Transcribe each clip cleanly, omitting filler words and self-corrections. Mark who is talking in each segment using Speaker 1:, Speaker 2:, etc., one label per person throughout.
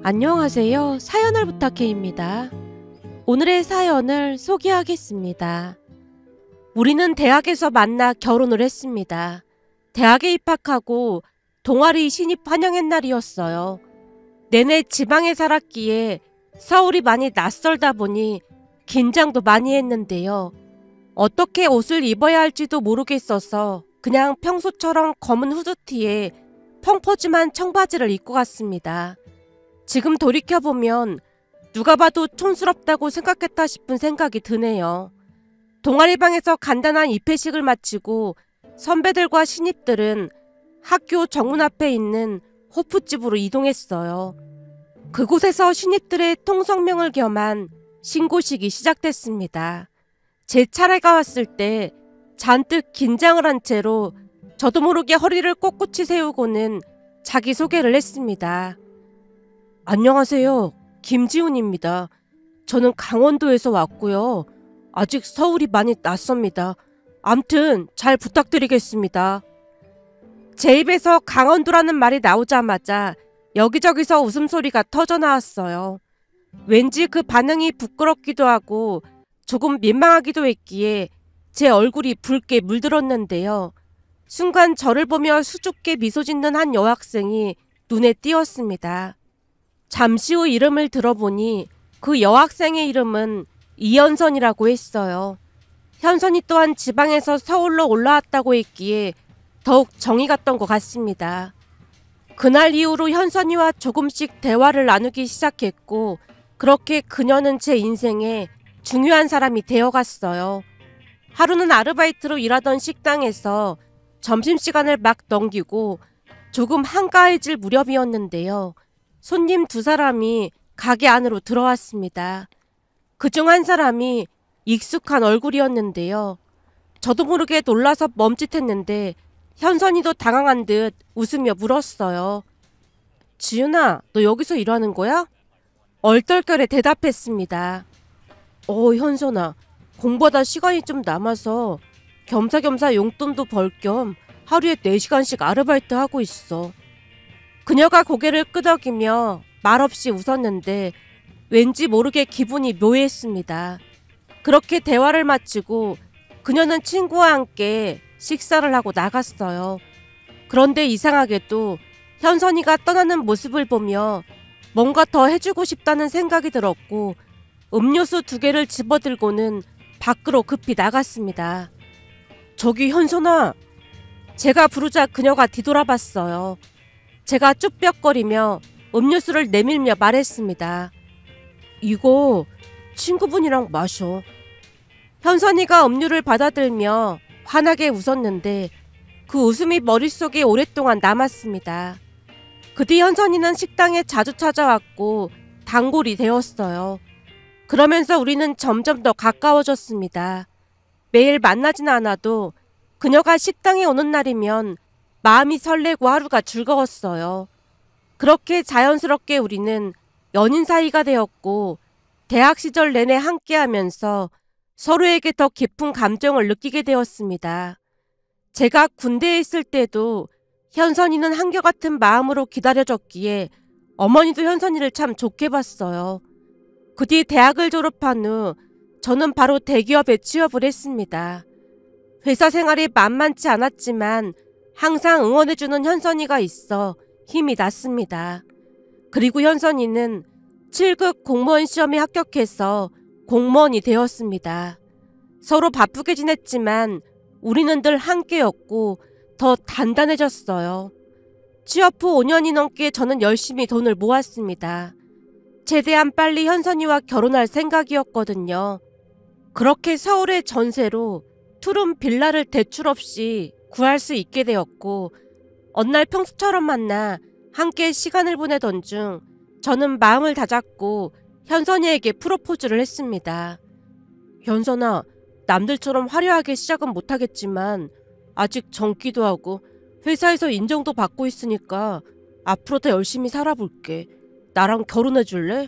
Speaker 1: 안녕하세요. 사연을 부탁해입니다. 오늘의 사연을 소개하겠습니다. 우리는 대학에서 만나 결혼을 했습니다. 대학에 입학하고 동아리 신입 환영의 날이었어요. 내내 지방에 살았기에 서울이 많이 낯설다 보니 긴장도 많이 했는데요. 어떻게 옷을 입어야 할지도 모르겠어서 그냥 평소처럼 검은 후드티에 펑퍼짐한 청바지를 입고 갔습니다. 지금 돌이켜보면 누가 봐도 촌스럽다고 생각했다 싶은 생각이 드네요. 동아리방에서 간단한 입회식을 마치고 선배들과 신입들은 학교 정문 앞에 있는 호프집으로 이동했어요. 그곳에서 신입들의 통성명을 겸한 신고식이 시작됐습니다. 제 차례가 왔을 때 잔뜩 긴장을 한 채로 저도 모르게 허리를 꼿꼿이 세우고는 자기소개를 했습니다. 안녕하세요. 김지훈입니다. 저는 강원도에서 왔고요. 아직 서울이 많이 낯섭니다. 암튼 잘 부탁드리겠습니다. 제 입에서 강원도라는 말이 나오자마자 여기저기서 웃음소리가 터져나왔어요. 왠지 그 반응이 부끄럽기도 하고 조금 민망하기도 했기에 제 얼굴이 붉게 물들었는데요. 순간 저를 보며 수줍게 미소 짓는 한 여학생이 눈에 띄었습니다. 잠시 후 이름을 들어보니 그 여학생의 이름은 이현선이라고 했어요. 현선이 또한 지방에서 서울로 올라왔다고 했기에 더욱 정이 갔던 것 같습니다. 그날 이후로 현선이와 조금씩 대화를 나누기 시작했고 그렇게 그녀는 제 인생에 중요한 사람이 되어갔어요. 하루는 아르바이트로 일하던 식당에서 점심시간을 막 넘기고 조금 한가해질 무렵이었는데요. 손님 두 사람이 가게 안으로 들어왔습니다. 그중 한 사람이 익숙한 얼굴이었는데요. 저도 모르게 놀라서 멈칫했는데 현선이도 당황한 듯 웃으며 물었어요. 지윤아, 너 여기서 일하는 거야? 얼떨결에 대답했습니다. 현선아, 공부하다 시간이 좀 남아서 겸사겸사 용돈도 벌 겸 하루에 4시간씩 아르바이트 하고 있어. 그녀가 고개를 끄덕이며 말없이 웃었는데 왠지 모르게 기분이 묘했습니다. 그렇게 대화를 마치고 그녀는 친구와 함께 식사를 하고 나갔어요. 그런데 이상하게도 현선이가 떠나는 모습을 보며 뭔가 더 해주고 싶다는 생각이 들었고 음료수 2개를 집어들고는 밖으로 급히 나갔습니다. 저기 현선아! 제가 부르자 그녀가 뒤돌아봤어요. 제가 쭈뼛거리며 음료수를 내밀며 말했습니다. 이거 친구분이랑 마셔. 현선이가 음료를 받아들며 환하게 웃었는데 그 웃음이 머릿속에 오랫동안 남았습니다. 그 뒤 현선이는 식당에 자주 찾아왔고 단골이 되었어요. 그러면서 우리는 점점 더 가까워졌습니다. 매일 만나진 않아도 그녀가 식당에 오는 날이면 마음이 설레고 하루가 즐거웠어요. 그렇게 자연스럽게 우리는 연인 사이가 되었고 대학 시절 내내 함께하면서 서로에게 더 깊은 감정을 느끼게 되었습니다. 제가 군대에 있을 때도 현선이는 한결같은 마음으로 기다려줬기에 어머니도 현선이를 참 좋게 봤어요. 그 뒤 대학을 졸업한 후 저는 바로 대기업에 취업을 했습니다. 회사 생활이 만만치 않았지만 항상 응원해주는 현선이가 있어 힘이 났습니다. 그리고 현선이는 7급 공무원 시험에 합격해서 공무원이 되었습니다. 서로 바쁘게 지냈지만 우리는 늘 함께였고 더 단단해졌어요. 취업 후 5년이 넘게 저는 열심히 돈을 모았습니다. 최대한 빨리 현선이와 결혼할 생각이었거든요. 그렇게 서울의 전세로 투룸 빌라를 대출 없이 구할 수 있게 되었고 어느 날 평소처럼 만나 함께 시간을 보내던 중 저는 마음을 다잡고 현선이에게 프로포즈를 했습니다. 현선아, 남들처럼 화려하게 시작은 못하겠지만 아직 젊기도 하고 회사에서 인정도 받고 있으니까 앞으로 더 열심히 살아볼게. 나랑 결혼해 줄래?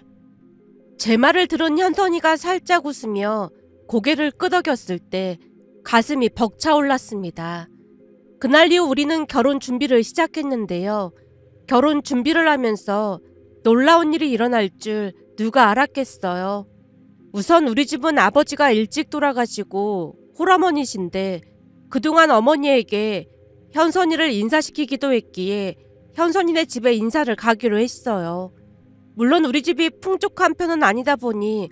Speaker 1: 제 말을 들은 현선이가 살짝 웃으며 고개를 끄덕였을 때 가슴이 벅차올랐습니다. 그날 이후 우리는 결혼 준비를 시작했는데요. 결혼 준비를 하면서 놀라운 일이 일어날 줄 누가 알았겠어요. 우선 우리 집은 아버지가 일찍 돌아가시고 홀어머니신데 그동안 어머니에게 현선이를 인사시키기도 했기에 현선이네 집에 인사를 가기로 했어요. 물론 우리 집이 풍족한 편은 아니다 보니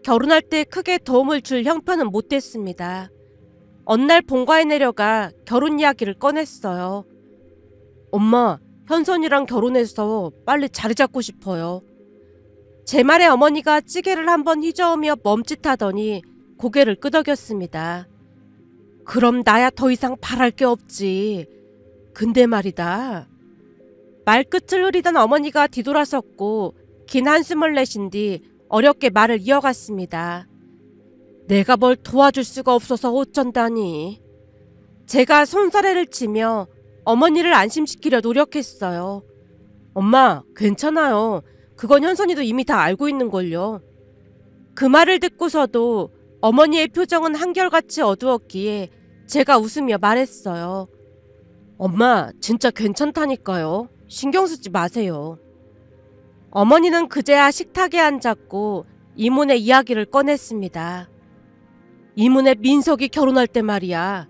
Speaker 1: 결혼할 때 크게 도움을 줄 형편은 못 됐습니다. 어느 날 본가에 내려가 결혼 이야기를 꺼냈어요. 엄마, 현선이랑 결혼해서 빨리 자리 잡고 싶어요. 제 말에 어머니가 찌개를 한번 휘저으며 멈칫하더니 고개를 끄덕였습니다. 그럼 나야 더 이상 바랄 게 없지. 근데 말이다. 말끝을 흐리던 어머니가 뒤돌아섰고 긴 한숨을 내신 뒤 어렵게 말을 이어갔습니다. 내가 뭘 도와줄 수가 없어서 어쩐다니. 제가 손사래를 치며 어머니를 안심시키려 노력했어요. 엄마, 괜찮아요. 그건 현선이도 이미 다 알고 있는걸요. 그 말을 듣고서도 어머니의 표정은 한결같이 어두웠기에 제가 웃으며 말했어요. 엄마, 진짜 괜찮다니까요. 신경 쓰지 마세요. 어머니는 그제야 식탁에 앉았고 이모네 이야기를 꺼냈습니다. 이모네 민석이 결혼할 때 말이야.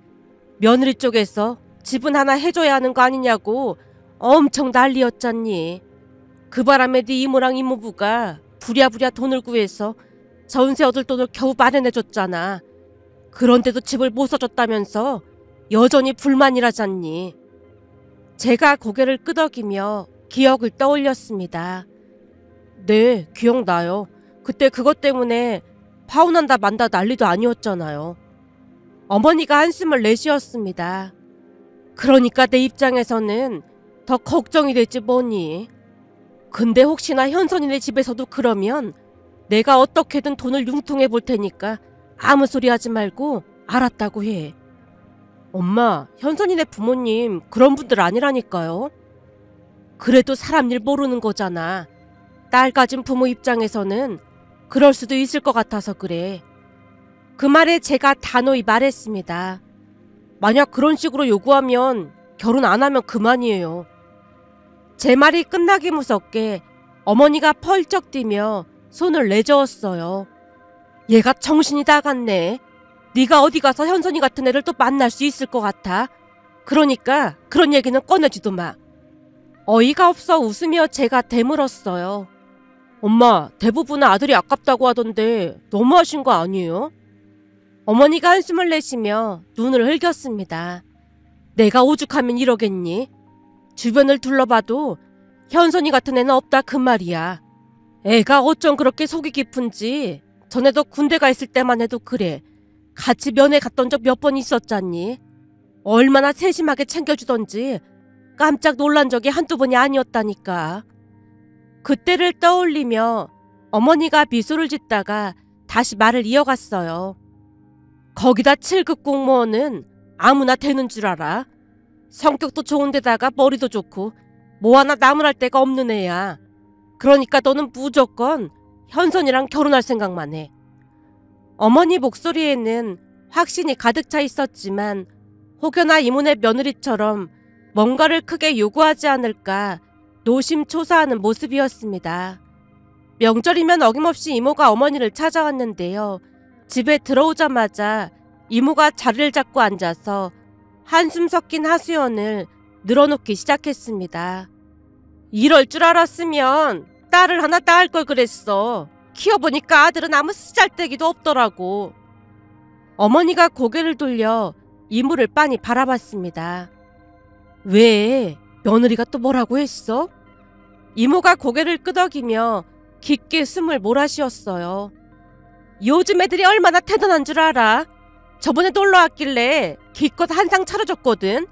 Speaker 1: 며느리 쪽에서 집은 하나 해줘야 하는 거 아니냐고 엄청 난리였잖니. 그 바람에 네 이모랑 이모부가 부랴부랴 돈을 구해서 전세 얻을 돈을 겨우 마련해줬잖아. 그런데도 집을 못 사줬다면서 여전히 불만이라잖니. 제가 고개를 끄덕이며 기억을 떠올렸습니다. 네, 기억나요. 그때 그것 때문에 파혼한다 만다 난리도 아니었잖아요. 어머니가 한숨을 내쉬었습니다. 그러니까 내 입장에서는 더 걱정이 되지 뭐니. 근데 혹시나 현선이네 집에서도 그러면 내가 어떻게든 돈을 융통해 볼 테니까 아무 소리 하지 말고 알았다고 해. 엄마, 현선이네 부모님 그런 분들 아니라니까요. 그래도 사람 일 모르는 거잖아. 딸 가진 부모 입장에서는 그럴 수도 있을 것 같아서 그래. 그 말에 제가 단호히 말했습니다. 만약 그런 식으로 요구하면 결혼 안 하면 그만이에요. 제 말이 끝나기 무섭게 어머니가 펄쩍 뛰며 손을 내저었어요. 얘가 정신이 나갔네. 네가 어디 가서 현선이 같은 애를 또 만날 수 있을 것 같아. 그러니까 그런 얘기는 꺼내지도 마. 어이가 없어 웃으며 제가 되물었어요. 엄마, 대부분 아들이 아깝다고 하던데 너무하신 거 아니에요? 어머니가 한숨을 내쉬며 눈을 흘겼습니다. 내가 오죽하면 이러겠니? 주변을 둘러봐도 현선이 같은 애는 없다 그 말이야. 애가 어쩜 그렇게 속이 깊은지 전에도 군대 가 있을 때만 해도 그래. 같이 면회 갔던 적 몇 번 있었잖니. 얼마나 세심하게 챙겨주던지 깜짝 놀란 적이 한두 번이 아니었다니까. 그때를 떠올리며 어머니가 미소를 짓다가 다시 말을 이어갔어요. 거기다 7급 공무원은 아무나 되는 줄 알아. 성격도 좋은데다가 머리도 좋고 뭐 하나 나무랄 데가 없는 애야. 그러니까 너는 무조건 현선이랑 결혼할 생각만 해. 어머니 목소리에는 확신이 가득 차 있었지만 혹여나 이모네 며느리처럼 뭔가를 크게 요구하지 않을까 노심초사하는 모습이었습니다. 명절이면 어김없이 이모가 어머니를 찾아왔는데요. 집에 들어오자마자 이모가 자리를 잡고 앉아서 한숨 섞인 하수연을 늘어놓기 시작했습니다. 이럴 줄 알았으면 딸을 하나 낳을 걸 그랬어. 키워보니까 아들은 아무 쓰잘데기도 없더라고. 어머니가 고개를 돌려 이모를 빤히 바라봤습니다. 왜? 며느리가 또 뭐라고 했어? 이모가 고개를 끄덕이며 깊게 숨을 몰아쉬었어요. 요즘 애들이 얼마나 대단한 줄 알아? 저번에 놀러 왔길래 기껏 한상 차려줬거든.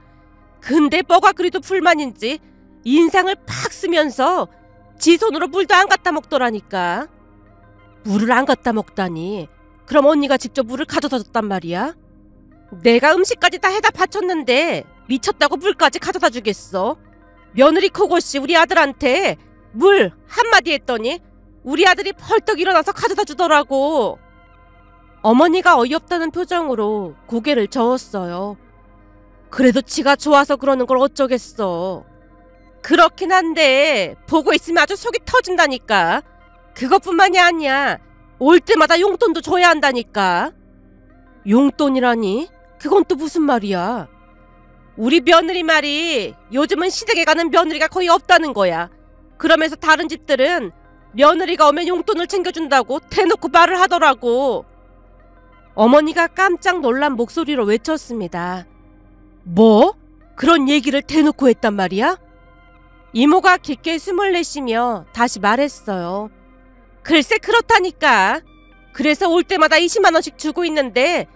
Speaker 1: 근데 뭐가 그리도 불만인지 인상을 팍 쓰면서 지 손으로 물도 안 갖다 먹더라니까. 물을 안 갖다 먹다니. 그럼 언니가 직접 물을 가져다 줬단 말이야? 내가 음식까지 다 해다 바쳤는데 미쳤다고 물까지 가져다 주겠어? 며느리 코고씨 우리 아들한테 물 한마디 했더니 우리 아들이 벌떡 일어나서 가져다 주더라고. 어머니가 어이없다는 표정으로 고개를 저었어요. 그래도 지가 좋아서 그러는 걸 어쩌겠어. 그렇긴 한데 보고 있으면 아주 속이 터진다니까. 그것뿐만이 아니야. 올 때마다 용돈도 줘야 한다니까. 용돈이라니? 그건 또 무슨 말이야? 우리 며느리 말이 요즘은 시댁에 가는 며느리가 거의 없다는 거야. 그러면서 다른 집들은 며느리가 오면 용돈을 챙겨준다고 대놓고 말을 하더라고. 어머니가 깜짝 놀란 목소리로 외쳤습니다. 뭐? 그런 얘기를 대놓고 했단 말이야? 이모가 깊게 숨을 내쉬며 다시 말했어요. 글쎄 그렇다니까. 그래서 올 때마다 20만 원씩 주고 있는데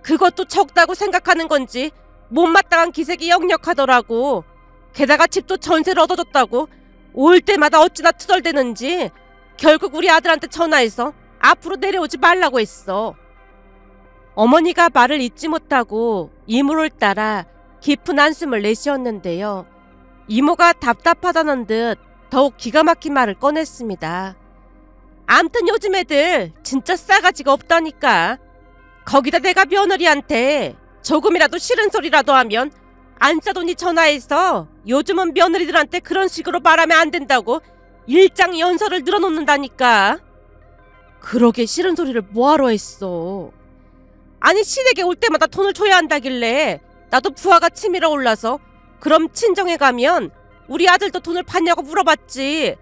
Speaker 1: 그것도 적다고 생각하는 건지 못마땅한 기색이 역력하더라고. 게다가 집도 전세를 얻어줬다고 올 때마다 어찌나 투덜대는지 결국 우리 아들한테 전화해서 앞으로 내려오지 말라고 했어. 어머니가 말을 잇지 못하고 이모를 따라 깊은 한숨을 내쉬었는데요. 이모가 답답하다는 듯 더욱 기가 막힌 말을 꺼냈습니다. 암튼 요즘 애들 진짜 싸가지가 없다니까. 거기다 내가 며느리한테 조금이라도 싫은 소리라도 하면 안싸돈이 전화해서 요즘은 며느리들한테 그런 식으로 말하면 안 된다고 일장 연설을 늘어놓는다니까. 그러게 싫은 소리를 뭐하러 했어. 아니 시댁에 올 때마다 돈을 줘야 한다길래 나도 부하가 치밀어 올라서 그럼 친정에 가면 우리 아들도 돈을 받냐고 물어봤지.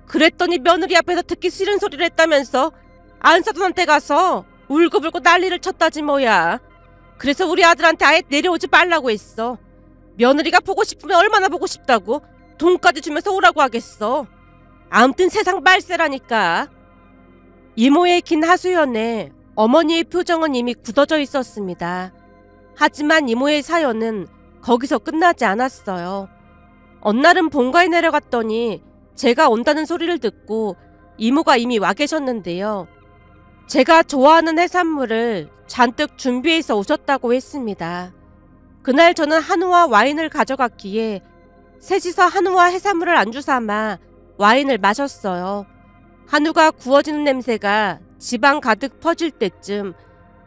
Speaker 1: 그랬더니 며느리 앞에서 듣기 싫은 소리를 했다면서 안사돈한테 가서 울고불고 난리를 쳤다지 뭐야. 그래서 우리 아들한테 아예 내려오지 말라고 했어. 며느리가 보고 싶으면 얼마나 보고 싶다고 돈까지 주면서 오라고 하겠어. 아무튼 세상 말세라니까. 이모의 긴 하소연에 어머니의 표정은 이미 굳어져 있었습니다. 하지만 이모의 사연은 거기서 끝나지 않았어요. 어느 날은 본가에 내려갔더니 제가 온다는 소리를 듣고 이모가 이미 와 계셨는데요. 제가 좋아하는 해산물을 잔뜩 준비해서 오셨다고 했습니다. 그날 저는 한우와 와인을 가져갔기에 셋이서 한우와 해산물을 안주 삼아 와인을 마셨어요. 한우가 구워지는 냄새가 집안 가득 퍼질 때쯤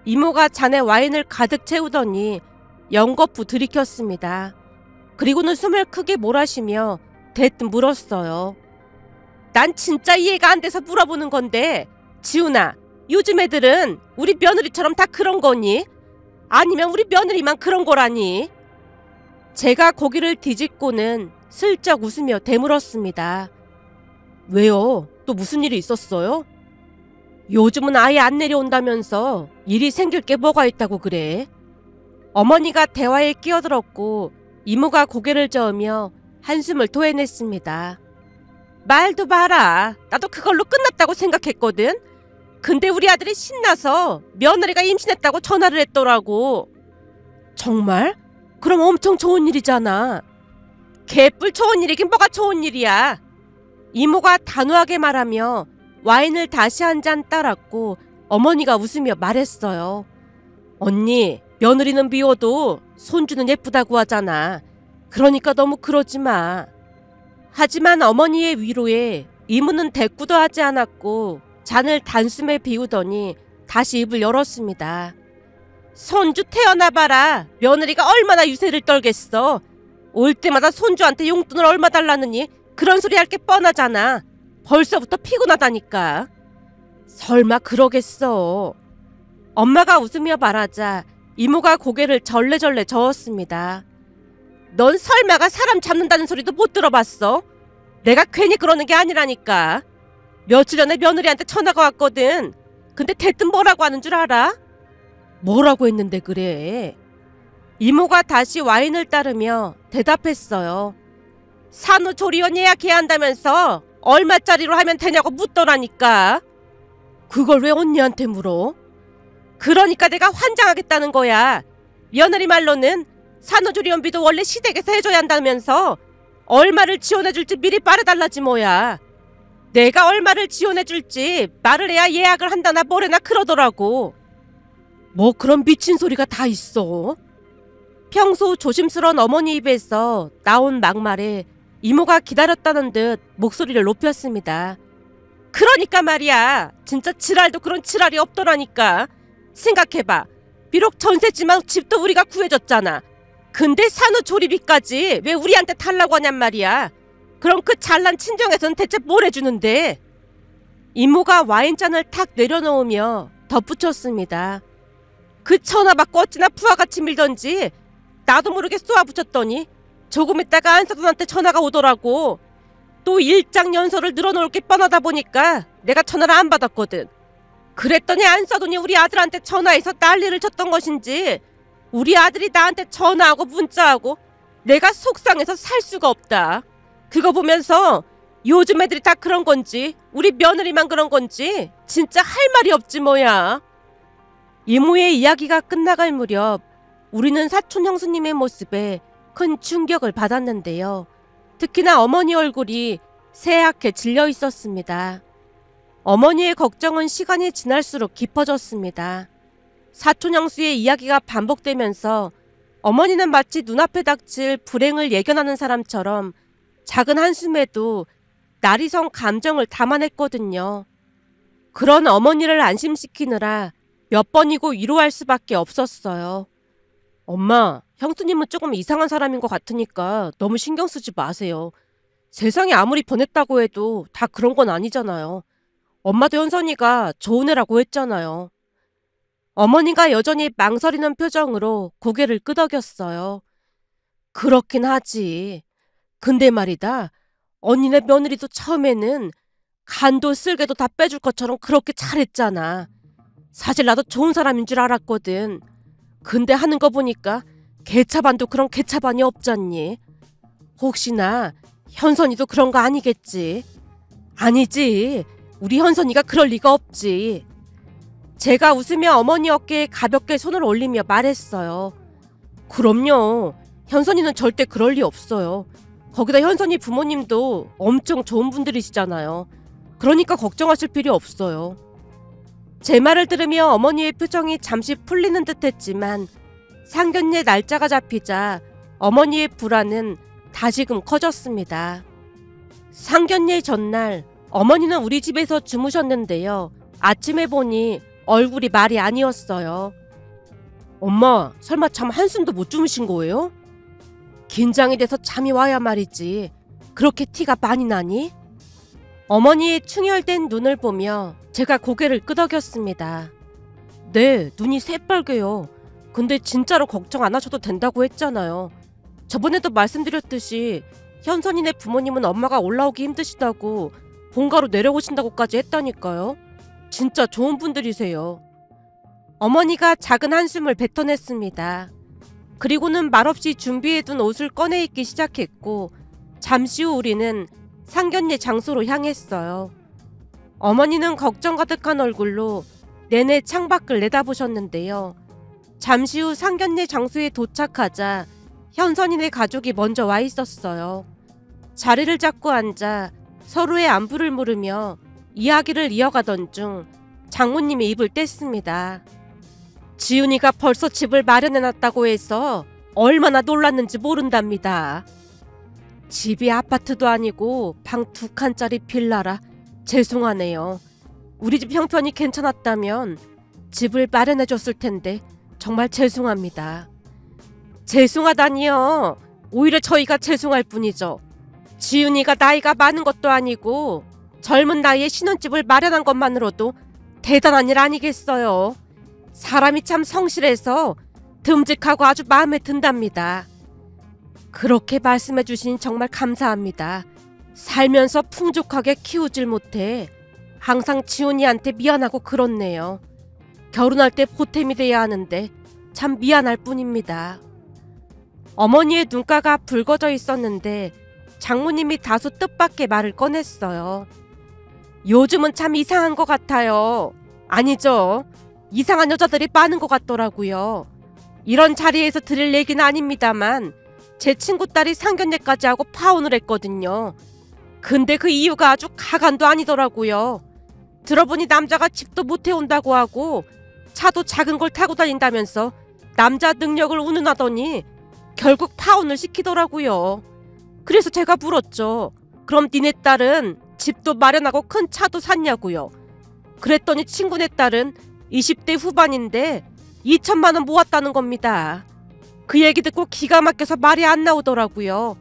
Speaker 1: 이모가 잔에 와인을 가득 채우더니 연거푸 들이켰습니다. 그리고는 숨을 크게 몰아쉬며 대뜸 물었어요. 난 진짜 이해가 안 돼서 물어보는 건데 지훈아, 요즘 애들은 우리 며느리처럼 다 그런 거니? 아니면 우리 며느리만 그런 거라니? 제가 고개를 뒤집고는 슬쩍 웃으며 되물었습니다. 왜요? 또 무슨 일이 있었어요? 요즘은 아예 안 내려온다면서 일이 생길 게 뭐가 있다고 그래? 어머니가 대화에 끼어들었고 이모가 고개를 저으며 한숨을 토해냈습니다. 말도 마라. 나도 그걸로 끝났다고 생각했거든. 근데 우리 아들이 신나서 며느리가 임신했다고 전화를 했더라고. 정말? 그럼 엄청 좋은 일이잖아. 개뿔 좋은 일이긴 뭐가 좋은 일이야. 이모가 단호하게 말하며 와인을 다시 한 잔 따랐고 어머니가 웃으며 말했어요. 언니, 며느리는 미워도 손주는 예쁘다고 하잖아. 그러니까 너무 그러지 마. 하지만 어머니의 위로에 이모는 대꾸도 하지 않았고 잔을 단숨에 비우더니 다시 입을 열었습니다. 손주 태어나봐라. 며느리가 얼마나 유세를 떨겠어. 올 때마다 손주한테 용돈을 얼마 달라느니 그런 소리 할 게 뻔하잖아. 벌써부터 피곤하다니까. 설마 그러겠어. 엄마가 웃으며 말하자 이모가 고개를 절레절레 저었습니다. 넌 설마가 사람 잡는다는 소리도 못 들어봤어? 내가 괜히 그러는 게 아니라니까. 며칠 전에 며느리한테 전화가 왔거든. 근데 대뜸 뭐라고 하는 줄 알아? 뭐라고 했는데 그래? 이모가 다시 와인을 따르며 대답했어요. 산후조리원 예약해야 한다면서 얼마짜리로 하면 되냐고 묻더라니까. 그걸 왜 언니한테 물어? 그러니까 내가 환장하겠다는 거야. 며느리 말로는 산후조리원비도 원래 시댁에서 해줘야 한다면서 얼마를 지원해줄지 미리 말해달라지 뭐야. 내가 얼마를 지원해줄지 말을 해야 예약을 한다나 뭐래나 그러더라고. 뭐 그런 미친 소리가 다 있어. 평소 조심스러운 어머니 입에서 나온 막말에 이모가 기다렸다는 듯 목소리를 높였습니다. 그러니까 말이야. 진짜 지랄도 그런 지랄이 없더라니까. 생각해봐. 비록 전세지만 집도 우리가 구해줬잖아. 근데 산후조리비까지 왜 우리한테 달라고 하냔 말이야. 그럼 그 잘난 친정에선 대체 뭘 해주는데? 이모가 와인잔을 탁 내려놓으며 덧붙였습니다. 그 전화 받고 어찌나 부하같이 밀던지 나도 모르게 쏘아붙였더니 조금 있다가 안사돈한테 전화가 오더라고. 또 일장 연설을 늘어놓을 게 뻔하다 보니까 내가 전화를 안 받았거든. 그랬더니 안사돈이 우리 아들한테 전화해서 난리를 쳤던 것인지 우리 아들이 나한테 전화하고 문자하고 내가 속상해서 살 수가 없다. 그거 보면서 요즘 애들이 다 그런 건지 우리 며느리만 그런 건지 진짜 할 말이 없지 뭐야. 이모의 이야기가 끝나갈 무렵 우리는 사촌 형수님의 모습에 큰 충격을 받았는데요. 특히나 어머니 얼굴이 새하얗게 질려 있었습니다. 어머니의 걱정은 시간이 지날수록 깊어졌습니다. 사촌 형수의 이야기가 반복되면서 어머니는 마치 눈앞에 닥칠 불행을 예견하는 사람처럼 작은 한숨에도 나리성 감정을 담아냈거든요. 그런 어머니를 안심시키느라 몇 번이고 위로할 수밖에 없었어요. 엄마, 형수님은 조금 이상한 사람인 것 같으니까 너무 신경 쓰지 마세요. 세상이 아무리 변했다고 해도 다 그런 건 아니잖아요. 엄마도 현선이가 좋은 애라고 했잖아요. 어머니가 여전히 망설이는 표정으로 고개를 끄덕였어요. 그렇긴 하지. 근데 말이다. 언니네 며느리도 처음에는 간도 쓸개도 다 빼줄 것처럼 그렇게 잘했잖아. 사실 나도 좋은 사람인 줄 알았거든. 근데 하는 거 보니까 개차반도 그런 개차반이 없잖니. 혹시나 현선이도 그런 거 아니겠지? 아니지. 우리 현선이가 그럴 리가 없지. 제가 웃으며 어머니 어깨에 가볍게 손을 올리며 말했어요. 그럼요. 현선이는 절대 그럴 리 없어요. 거기다 현선이 부모님도 엄청 좋은 분들이시잖아요. 그러니까 걱정하실 필요 없어요. 제 말을 들으며 어머니의 표정이 잠시 풀리는 듯 했지만 상견례 날짜가 잡히자 어머니의 불안은 다시금 커졌습니다. 상견례 전날 어머니는 우리 집에서 주무셨는데요. 아침에 보니 얼굴이 말이 아니었어요. 엄마, 설마 잠 한숨도 못 주무신 거예요? 긴장이 돼서 잠이 와야 말이지. 그렇게 티가 많이 나니? 어머니의 충혈된 눈을 보며 제가 고개를 끄덕였습니다. 네, 눈이 새빨개요. 근데 진짜로 걱정 안 하셔도 된다고 했잖아요. 저번에도 말씀드렸듯이 현선이네 부모님은 엄마가 올라오기 힘드시다고 본가로 내려오신다고까지 했다니까요. 진짜 좋은 분들이세요. 어머니가 작은 한숨을 뱉어냈습니다. 그리고는 말없이 준비해둔 옷을 꺼내 입기 시작했고 잠시 후 우리는 상견례 장소로 향했어요. 어머니는 걱정 가득한 얼굴로 내내 창밖을 내다보셨는데요. 잠시 후 상견례 장소에 도착하자 현선이네 가족이 먼저 와 있었어요. 자리를 잡고 앉아 서로의 안부를 물으며 이야기를 이어가던 중 장모님이 입을 뗐습니다. 지훈이가 벌써 집을 마련해놨다고 해서 얼마나 놀랐는지 모른답니다. 집이 아파트도 아니고 방 2칸짜리 빌라라. 죄송하네요. 우리 집 형편이 괜찮았다면 집을 마련해줬을 텐데 정말 죄송합니다. 죄송하다니요. 오히려 저희가 죄송할 뿐이죠. 지훈이가 나이가 많은 것도 아니고 젊은 나이에 신혼집을 마련한 것만으로도 대단한 일 아니겠어요. 사람이 참 성실해서 듬직하고 아주 마음에 든답니다. 그렇게 말씀해 주시니 정말 감사합니다. 살면서 풍족하게 키우질 못해 항상 지훈이한테 미안하고 그렇네요. 결혼할 때 보탬이 돼야 하는데 참 미안할 뿐입니다. 어머니의 눈가가 붉어져 있었는데 장모님이 다소 뜻밖의 말을 꺼냈어요. 요즘은 참 이상한 것 같아요. 아니죠. 이상한 여자들이 많은 것 같더라고요. 이런 자리에서 드릴 얘기는 아닙니다만 제 친구 딸이 상견례까지 하고 파혼을 했거든요. 근데 그 이유가 아주 가관도 아니더라고요. 들어보니 남자가 집도 못 해온다고 하고 차도 작은 걸 타고 다닌다면서 남자 능력을 운운하더니 결국 파혼을 시키더라고요. 그래서 제가 물었죠. 그럼 니네 딸은 집도 마련하고 큰 차도 샀냐고요. 그랬더니 친구네 딸은 20대 후반인데 2천만 원 모았다는 겁니다. 그 얘기 듣고 기가 막혀서 말이 안 나오더라고요.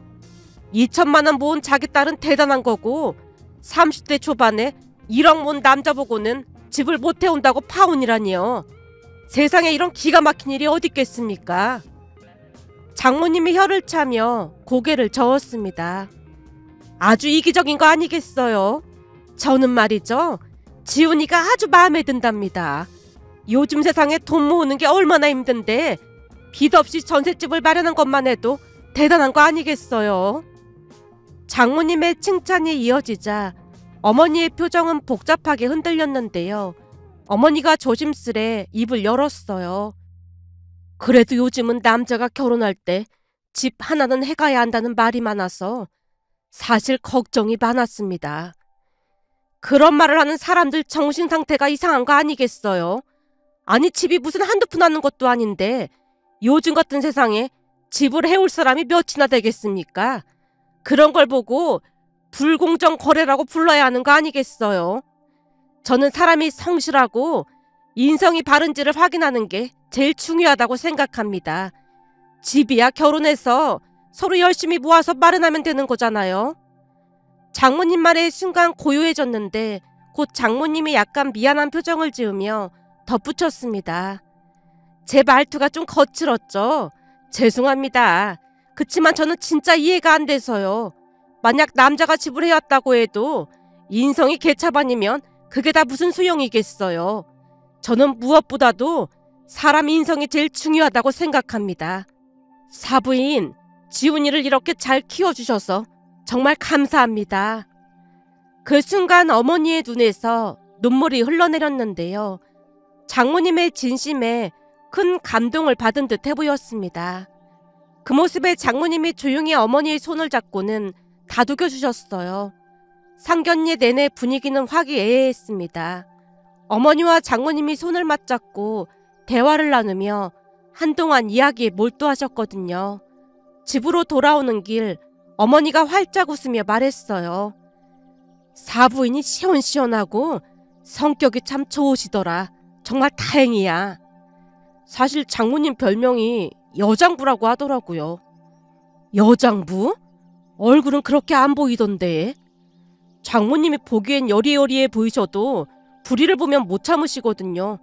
Speaker 1: 2천만 원 모은 자기 딸은 대단한 거고 30대 초반에 1억 모은 남자 보고는 집을 못 해온다고 파혼이라니요. 세상에 이런 기가 막힌 일이 어디 있겠습니까? 장모님이 혀를 차며 고개를 저었습니다. 아주 이기적인 거 아니겠어요? 저는 말이죠. 지훈이가 아주 마음에 든답니다. 요즘 세상에 돈 모으는 게 얼마나 힘든데 빚 없이 전셋집을 마련한 것만 해도 대단한 거 아니겠어요? 장모님의 칭찬이 이어지자 어머니의 표정은 복잡하게 흔들렸는데요. 어머니가 조심스레 입을 열었어요. 그래도 요즘은 남자가 결혼할 때 집 하나는 해가야 한다는 말이 많아서 사실 걱정이 많았습니다. 그런 말을 하는 사람들 정신 상태가 이상한 거 아니겠어요? 아니 집이 무슨 한두 푼 하는 것도 아닌데 요즘 같은 세상에 집을 해올 사람이 몇이나 되겠습니까? 그런 걸 보고 불공정 거래라고 불러야 하는 거 아니겠어요? 저는 사람이 성실하고 인성이 바른지를 확인하는 게 제일 중요하다고 생각합니다. 집이야 결혼해서 서로 열심히 모아서 마련하면 되는 거잖아요. 장모님 말에 순간 고요해졌는데 곧 장모님이 약간 미안한 표정을 지으며 덧붙였습니다. 제 말투가 좀 거칠었죠? 죄송합니다. 그치만 저는 진짜 이해가 안 돼서요. 만약 남자가 집을 해왔다고 해도 인성이 개차반이면 그게 다 무슨 소용이겠어요. 저는 무엇보다도 사람 인성이 제일 중요하다고 생각합니다. 사부인, 지훈이를 이렇게 잘 키워주셔서 정말 감사합니다. 그 순간 어머니의 눈에서 눈물이 흘러내렸는데요. 장모님의 진심에 큰 감동을 받은 듯해 보였습니다. 그 모습에 장모님이 조용히 어머니의 손을 잡고는 다독여 주셨어요. 상견례 내내 분위기는 화기애애했습니다. 어머니와 장모님이 손을 맞잡고 대화를 나누며 한동안 이야기에 몰두하셨거든요. 집으로 돌아오는 길 어머니가 활짝 웃으며 말했어요. 사부인이 시원시원하고 성격이 참 좋으시더라. 정말 다행이야. 사실 장모님 별명이 여장부라고 하더라고요. 여장부? 얼굴은 그렇게 안 보이던데. 장모님이 보기엔 여리여리해 보이셔도 불의를 보면 못 참으시거든요.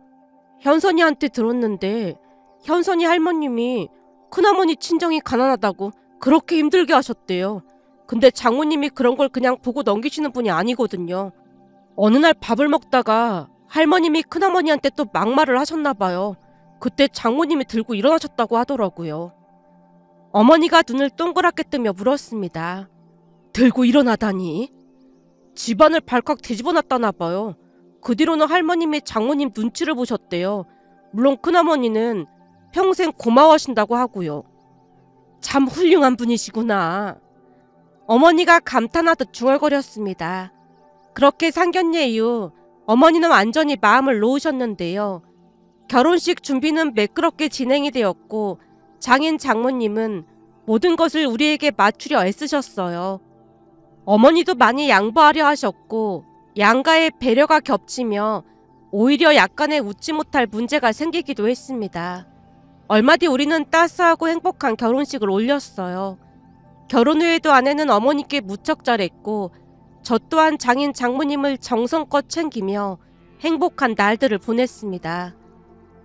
Speaker 1: 현선이한테 들었는데 현선이 할머님이 큰어머니 친정이 가난하다고 그렇게 힘들게 하셨대요. 근데 장모님이 그런 걸 그냥 보고 넘기시는 분이 아니거든요. 어느 날 밥을 먹다가 할머님이 큰어머니한테 또 막말을 하셨나 봐요. 그때 장모님이 들고 일어나셨다고 하더라고요. 어머니가 눈을 동그랗게 뜨며 물었습니다. 들고 일어나다니? 집안을 발칵 뒤집어놨다나 봐요. 그 뒤로는 할머님이 장모님 눈치를 보셨대요. 물론 큰어머니는 평생 고마워하신다고 하고요. 참 훌륭한 분이시구나. 어머니가 감탄하듯 중얼거렸습니다. 그렇게 상견례 이후 어머니는 완전히 마음을 놓으셨는데요. 결혼식 준비는 매끄럽게 진행이 되었고 장인 장모님은 모든 것을 우리에게 맞추려 애쓰셨어요. 어머니도 많이 양보하려 하셨고 양가의 배려가 겹치며 오히려 약간의 웃지 못할 문제가 생기기도 했습니다. 얼마 뒤 우리는 따스하고 행복한 결혼식을 올렸어요. 결혼 후에도 아내는 어머니께 무척 잘했고 저 또한 장인 장모님을 정성껏 챙기며 행복한 날들을 보냈습니다.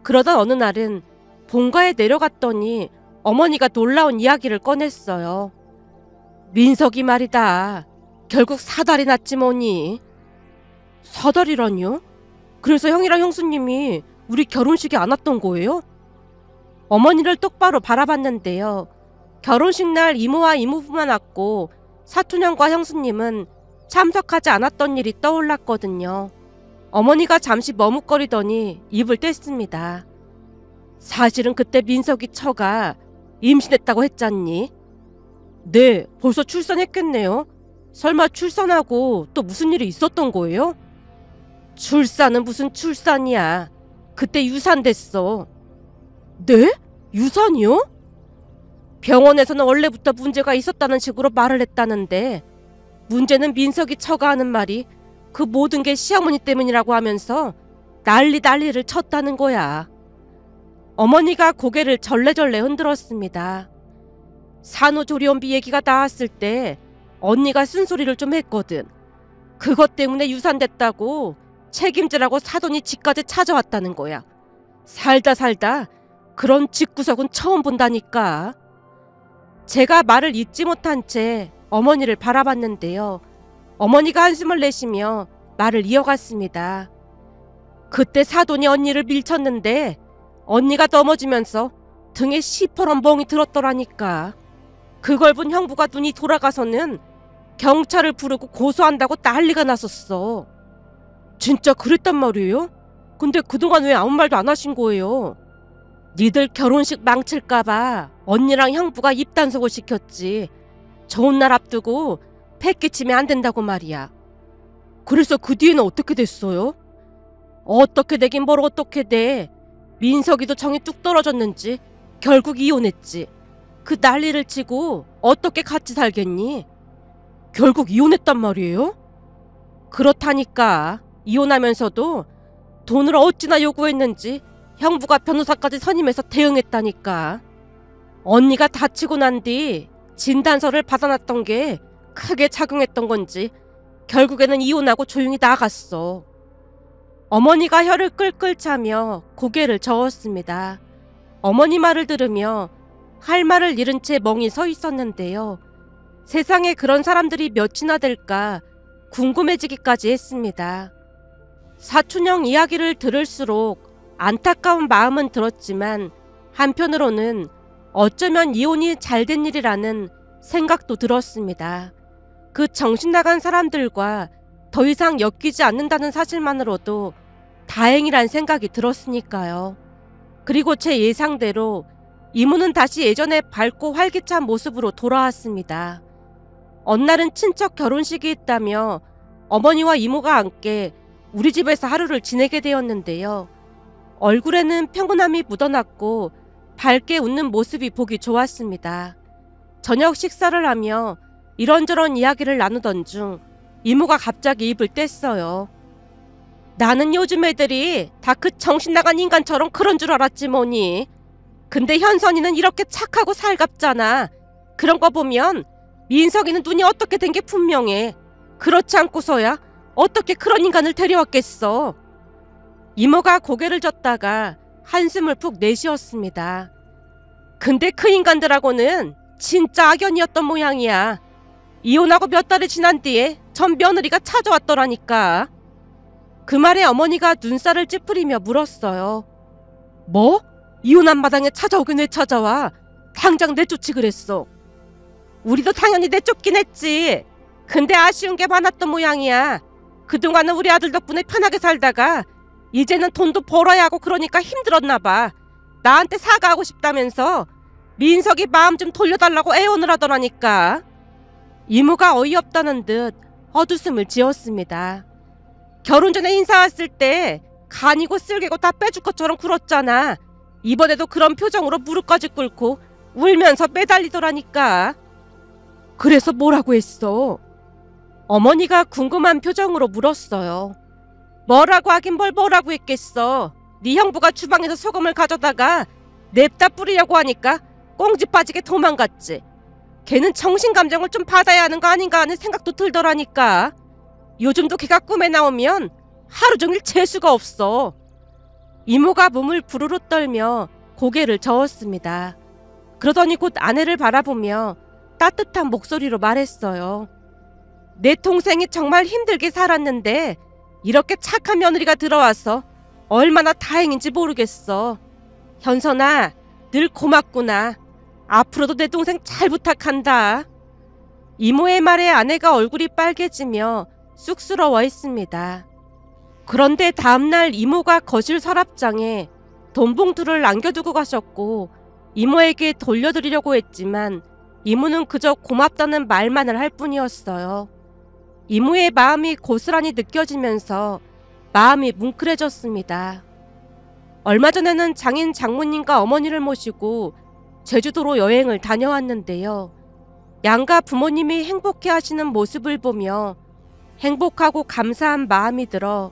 Speaker 1: 그러던 어느 날은 본가에 내려갔더니 어머니가 놀라운 이야기를 꺼냈어요. 민석이 말이다. 결국 사달이 났지 뭐니. 사달이라뇨? 그래서 형이랑 형수님이 우리 결혼식에 안 왔던 거예요? 어머니를 똑바로 바라봤는데요. 결혼식 날 이모와 이모부만 왔고 사촌형과 형수님은 참석하지 않았던 일이 떠올랐거든요. 어머니가 잠시 머뭇거리더니 입을 뗐습니다. 사실은 그때 민석이 처가 임신했다고 했잖니? 네, 벌써 출산했겠네요. 설마 출산하고 또 무슨 일이 있었던 거예요? 출산은 무슨 출산이야. 그때 유산됐어. 네? 유산이요? 병원에서는 원래부터 문제가 있었다는 식으로 말을 했다는데 문제는 민석이 처가 하는 말이 그 모든 게 시어머니 때문이라고 하면서 난리를 쳤다는 거야. 어머니가 고개를 절레절레 흔들었습니다. 산후조리원비 얘기가 나왔을 때 언니가 쓴소리를 좀 했거든. 그것 때문에 유산됐다고 책임지라고 사돈이 집까지 찾아왔다는 거야. 살다 그런 집구석은 처음 본다니까. 제가 말을 잇지 못한 채 어머니를 바라봤는데요. 어머니가 한숨을 내쉬며 말을 이어갔습니다. 그때 사돈이 언니를 밀쳤는데 언니가 넘어지면서 등에 시퍼런 멍이 들었더라니까. 그걸 본 형부가 눈이 돌아가서는 경찰을 부르고 고소한다고 난리가 났었어. 진짜 그랬단 말이에요? 근데 그동안 왜 아무 말도 안 하신 거예요? 니들 결혼식 망칠까봐 언니랑 형부가 입단속을 시켰지. 좋은 날 앞두고 패기치면 안 된다고 말이야. 그래서 그 뒤에는 어떻게 됐어요? 어떻게 되긴 뭘 어떻게 돼. 민석이도 정이 뚝 떨어졌는지 결국 이혼했지. 그 난리를 치고 어떻게 같이 살겠니? 결국 이혼했단 말이에요? 그렇다니까. 이혼하면서도 돈을 어찌나 요구했는지 형부가 변호사까지 선임해서 대응했다니까. 언니가 다치고 난 뒤 진단서를 받아놨던 게 크게 작용했던 건지 결국에는 이혼하고 조용히 나갔어. 어머니가 혀를 끌끌 차며 고개를 저었습니다. 어머니 말을 들으며 할 말을 잃은 채 멍이 서 있었는데요. 세상에 그런 사람들이 몇이나 될까 궁금해지기까지 했습니다. 사촌형 이야기를 들을수록 안타까운 마음은 들었지만 한편으로는 어쩌면 이혼이 잘된 일이라는 생각도 들었습니다. 그 정신나간 사람들과 더 이상 엮이지 않는다는 사실만으로도 다행이란 생각이 들었으니까요. 그리고 제 예상대로 이모는 다시 예전의 밝고 활기찬 모습으로 돌아왔습니다. 어느 날은 친척 결혼식이 있다며 어머니와 이모가 함께 우리 집에서 하루를 지내게 되었는데요. 얼굴에는 평온함이 묻어났고 밝게 웃는 모습이 보기 좋았습니다. 저녁 식사를 하며 이런저런 이야기를 나누던 중 이모가 갑자기 입을 뗐어요. 나는 요즘 애들이 다 그 정신나간 인간처럼 그런 줄 알았지 뭐니. 근데 현선이는 이렇게 착하고 살갑잖아. 그런 거 보면 민석이는 눈이 어떻게 된 게 분명해. 그렇지 않고서야 어떻게 그런 인간을 데려왔겠어. 이모가 고개를 젓다가 한숨을 푹 내쉬었습니다. 근데 그 인간들하고는 진짜 악연이었던 모양이야. 이혼하고 몇 달이 지난 뒤에 전 며느리가 찾아왔더라니까. 그 말에 어머니가 눈살을 찌푸리며 물었어요. 뭐? 이혼한 마당에 찾아오긴 왜 찾아와? 당장 내쫓지 그랬어. 우리도 당연히 내쫓긴 했지. 근데 아쉬운 게 많았던 모양이야. 그동안은 우리 아들 덕분에 편하게 살다가 이제는 돈도 벌어야 하고 그러니까 힘들었나 봐. 나한테 사과하고 싶다면서 민석이 마음 좀 돌려달라고 애원을 하더라니까. 이모가 어이없다는 듯 헛웃음을 지었습니다. 결혼 전에 인사 왔을 때 간이고 쓸개고 다 빼줄 것처럼 굴었잖아. 이번에도 그런 표정으로 무릎까지 꿇고 울면서 매달리더라니까. 그래서 뭐라고 했어? 어머니가 궁금한 표정으로 물었어요. 뭐라고 하긴 뭘 뭐라고 했겠어. 네 형부가 주방에서 소금을 가져다가 냅다 뿌리려고 하니까 꽁지 빠지게 도망갔지. 걔는 정신감정을 좀 받아야 하는 거 아닌가 하는 생각도 들더라니까. 요즘도 걔가 꿈에 나오면 하루 종일 재수가 없어. 이모가 몸을 부르르 떨며 고개를 저었습니다. 그러더니 곧 아내를 바라보며 따뜻한 목소리로 말했어요. 내 동생이 정말 힘들게 살았는데 이렇게 착한 며느리가 들어와서 얼마나 다행인지 모르겠어. 현선아, 늘 고맙구나. 앞으로도 내 동생 잘 부탁한다. 이모의 말에 아내가 얼굴이 빨개지며 쑥스러워했습니다. 그런데 다음날 이모가 거실 서랍장에 돈 봉투를 남겨두고 가셨고 이모에게 돌려드리려고 했지만 이모는 그저 고맙다는 말만을 할 뿐이었어요. 이모의 마음이 고스란히 느껴지면서 마음이 뭉클해졌습니다. 얼마 전에는 장인 장모님과 어머니를 모시고 제주도로 여행을 다녀왔는데요. 양가 부모님이 행복해하시는 모습을 보며 행복하고 감사한 마음이 들어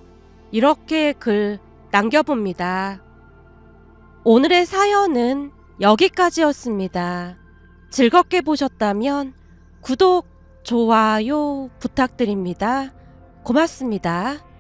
Speaker 1: 이렇게 글 남겨봅니다. 오늘의 사연은 여기까지였습니다. 즐겁게 보셨다면 구독, 좋아요 부탁드립니다. 고맙습니다.